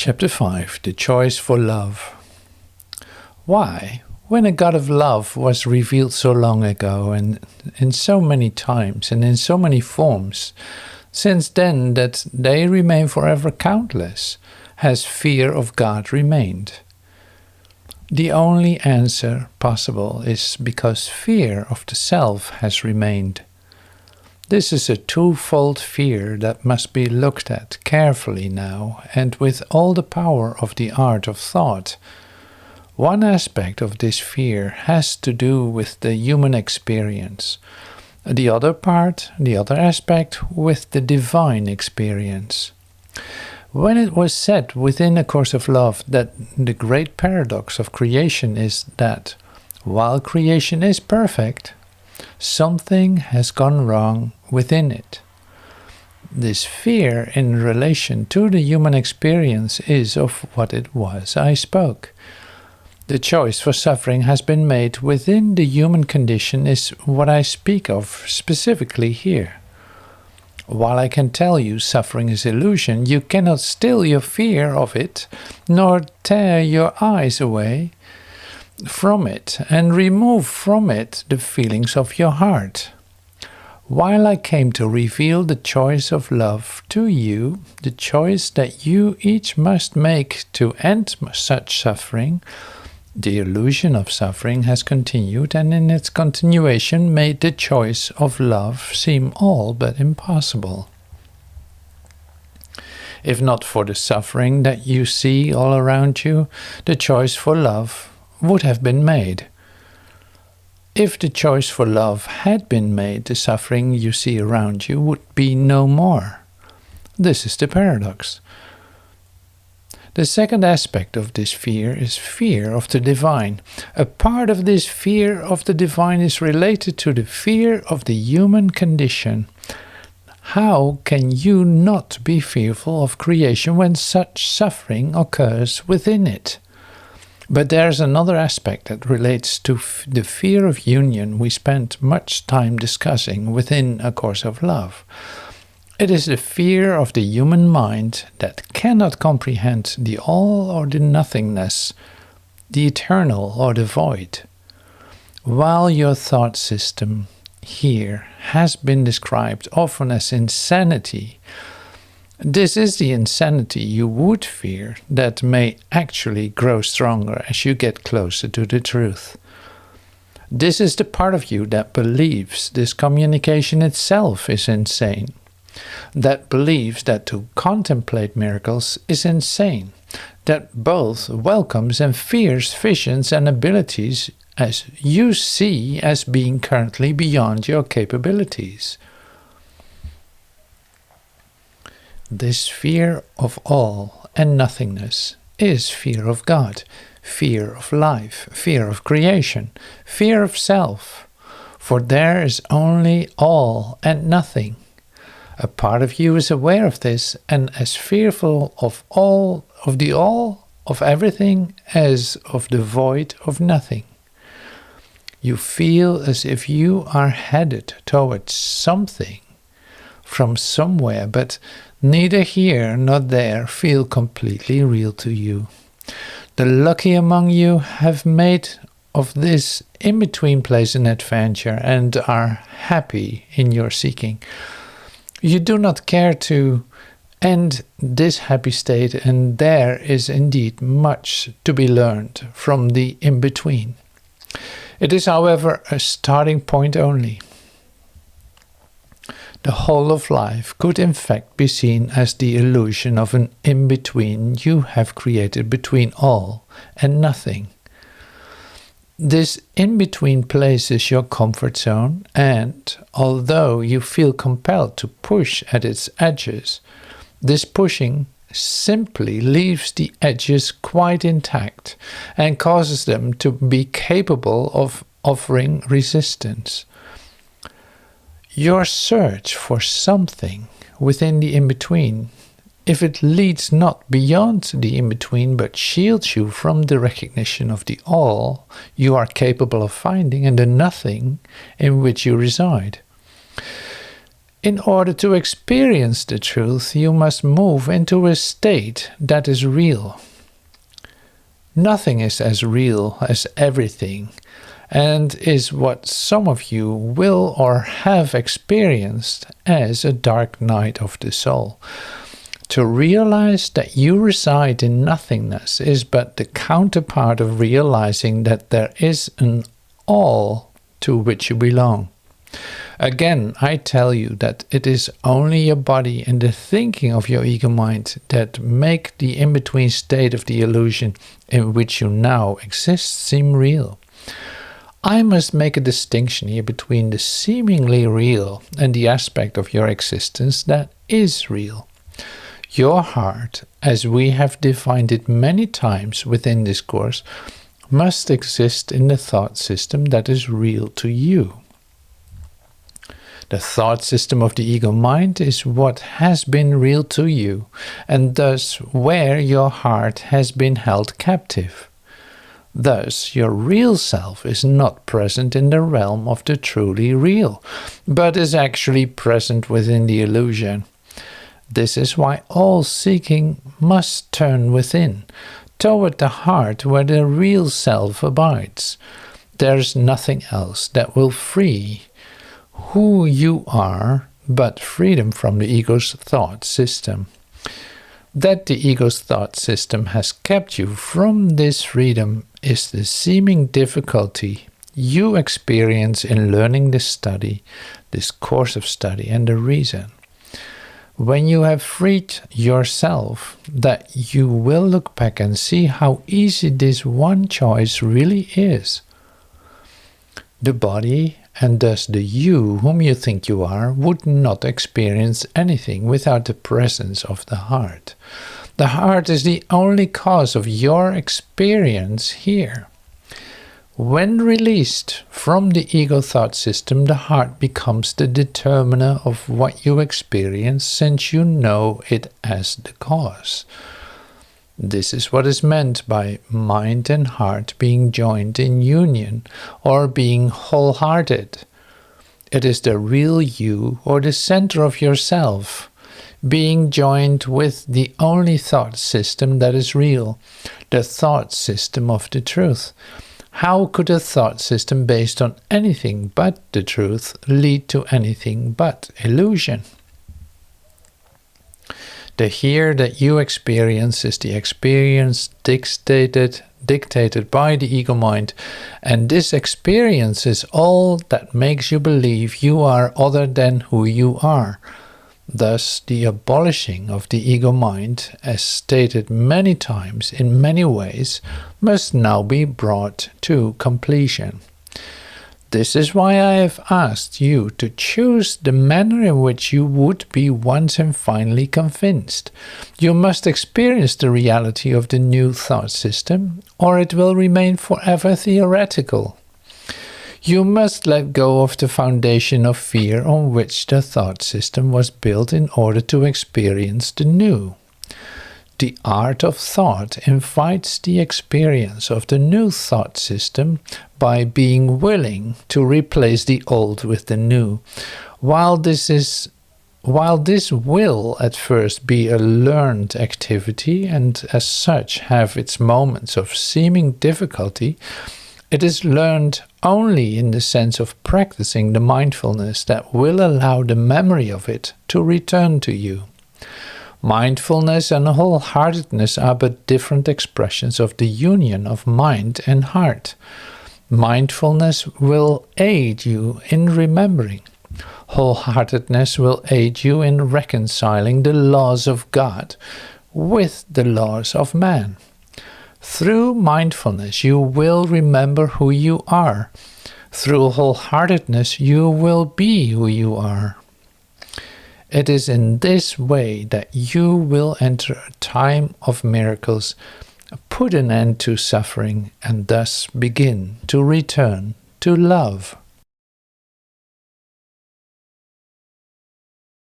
Chapter 5. The Choice for Love. Why, when a God of love was revealed so long ago, and in so many times, and in so many forms, since then that they remain forever countless, has fear of God remained? The only answer possible is because fear of the self has remained. This is a twofold fear that must be looked at carefully now, and with all the power of the art of thought. One aspect of this fear has to do with the human experience. The other aspect, with the divine experience. When it was said within A Course of Love that the great paradox of creation is that, while creation is perfect, something has gone wrong within it. This fear in relation to the human experience is of what it was I spoke. The choice for suffering has been made within the human condition is what I speak of specifically here. While I can tell you suffering is illusion, you cannot still your fear of it, nor tear your eyes away from it and remove from it the feelings of your heart. While I came to reveal the choice of love to you, the choice that you each must make to end such suffering, the illusion of suffering has continued, and in its continuation made the choice of love seem all but impossible. If not for the suffering that you see all around you, the choice for love would have been made. If the choice for love had been made, the suffering you see around you would be no more. This is the paradox. The second aspect of this fear is fear of the divine. A part of this fear of the divine is related to the fear of the human condition. How can you not be fearful of creation when such suffering occurs within it? But there's another aspect that relates to the fear of union we spent much time discussing within A Course of Love. It is the fear of the human mind that cannot comprehend the all or the nothingness, the eternal or the void. While your thought system here has been described often as insanity, this is the insanity you would fear that may actually grow stronger as you get closer to the truth. This is the part of you that believes this communication itself is insane, that believes that to contemplate miracles is insane, that both welcomes and fears visions and abilities as you see as being currently beyond your capabilities. This fear of all and nothingness is fear of God, fear of life, fear of creation, fear of self, for there is only all and nothing. A part of you is aware of this and as fearful of all of everything as of the void of nothing. You feel as if you are headed towards something from somewhere, but neither here nor there feel completely real to you. The lucky among you have made of this in-between place an adventure and are happy in your seeking. You do not care to end this happy state, and there is indeed much to be learned from the in-between. It is, however, a starting point only. The whole of life could in fact be seen as the illusion of an in-between you have created between all and nothing. This in-between place is your comfort zone, and although you feel compelled to push at its edges, this pushing simply leaves the edges quite intact and causes them to be capable of offering resistance. Your search for something within the in-between, if it leads not beyond the in-between but shields you from the recognition of the all you are capable of finding and the nothing in which you reside. In order to experience the truth, you must move into a state that is real. Nothing is as real as everything, and is what some of you will or have experienced as a dark night of the soul. To realize that you reside in nothingness is but the counterpart of realizing that there is an all to which you belong. Again, I tell you that it is only your body and the thinking of your ego mind that make the in-between state of the illusion in which you now exist seem real. I must make a distinction here between the seemingly real and the aspect of your existence that is real. Your heart, as we have defined it many times within this course, must exist in the thought system that is real to you. The thought system of the ego mind is what has been real to you, and thus where your heart has been held captive. Thus, your real self is not present in the realm of the truly real, but is actually present within the illusion. This is why all seeking must turn within, toward the heart where the real self abides. There is nothing else that will free who you are but freedom from the ego's thought system. That the ego's thought system has kept you from this freedom is the seeming difficulty you experience in learning this study, this course of study, and the reason. When you have freed yourself, that you will look back and see how easy this one choice really is. The body, and thus the you whom you think you are, would not experience anything without the presence of the heart. The heart is the only cause of your experience here. When released from the ego thought system, the heart becomes the determiner of what you experience, since you know it as the cause. This is what is meant by mind and heart being joined in union, or being wholehearted. It is the real you, or the center of yourself, being joined with the only thought system that is real, the thought system of the truth. How could a thought system based on anything but the truth lead to anything but illusion? The here that you experience is the experience dictated by the ego mind, and this experience is all that makes you believe you are other than who you are. Thus, the abolishing of the ego mind, as stated many times in many ways, must now be brought to completion. This is why I have asked you to choose the manner in which you would be once and finally convinced. You must experience the reality of the new thought system, or it will remain forever theoretical. You must let go of the foundation of fear on which the thought system was built in order to experience the new. The art of thought invites the experience of the new thought system by being willing to replace the old with the new. While this will at first be a learned activity and as such have its moments of seeming difficulty, it is learned only in the sense of practicing the mindfulness that will allow the memory of it to return to you. Mindfulness and wholeheartedness are but different expressions of the union of mind and heart. Mindfulness will aid you in remembering. Wholeheartedness will aid you in reconciling the laws of God with the laws of man. Through mindfulness, you will remember who you are. Through wholeheartedness, you will be who you are. It is in this way that you will enter a time of miracles, put an end to suffering, and thus begin to return to love.